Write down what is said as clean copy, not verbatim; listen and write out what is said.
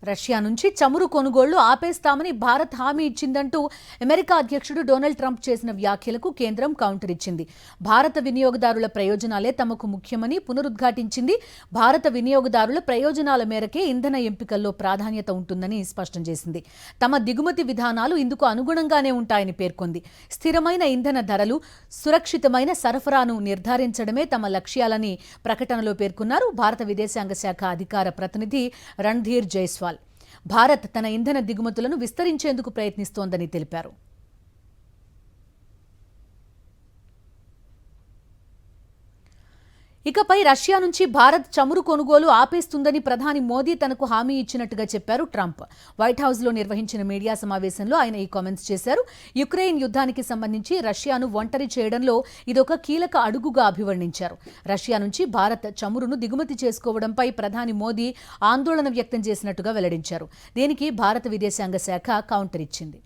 Russia నుంచి చమురు కొనుగోళ్లు ఆపేస్తామని భారత్ హామీ ఇచ్చిందంటూ అమెరికా అధ్యక్షుడు డొనాల్డ్ ట్రంప్ చేసిన వ్యాఖ్యలకు కేంద్రం కౌంటర్ ఇచ్చింది. భారత వినియోగదారుల ప్రయోజనాలే తమకు ముఖ్యమని పునరుద్ఘాటించింది. భారత వినియోగదారుల ప్రయోజనాల మేరకే ఇంధన ఎంపికల్లో ప్రాధాన్యత ఉంటుందని స్పష్టం చేసింది. తమ దిగుమతి విధానాలు ఇందుకు అనుగుణంగానే ఉంటాయని పేర్కొంది. స్థిరమైన ఇంధన ధరలు, సురక్షితమైన సరఫరాను నిర్ధారించడమే తమ లక్ష్యాలని ప్రకటనలో పేర్కొన్నారు భారత విదేశాంగ శాఖ అధికార ప్రతినిధి రణ్ధీర్ జైస్వాల్. భారత్ తన ఇంధన దిగుమతులను విస్తరించేందుకు ప్రయత్నిస్తోందని తెలిపారు. ఇకపై రష్యా నుంచి భారత్ చమురు కొనుగోలు ఆపేస్తుందని ప్రధాని మోదీ తనకు హామీ ఇచ్చినట్టుగా చెప్పారు ట్రంప్. వైట్ హౌస్లో నిర్వహించిన మీడియా సమావేశంలో ఆయన ఈ కామెంట్స్ చేశారు. యుక్రెయిన్ యుద్ధానికి సంబంధించి రష్యాను ఒంటరి చేయడంలో ఇదొక కీలక అడుగుగా అభివర్ణించారు. రష్యా నుంచి భారత్ చమురును దిగుమతి చేసుకోవడంపై ప్రధాని మోదీ ఆందోళన వ్యక్తం చేసినట్టుగా వెల్లడించారు. దీనికి భారత విదేశాంగ శాఖ కౌంటర్ ఇచ్చింది.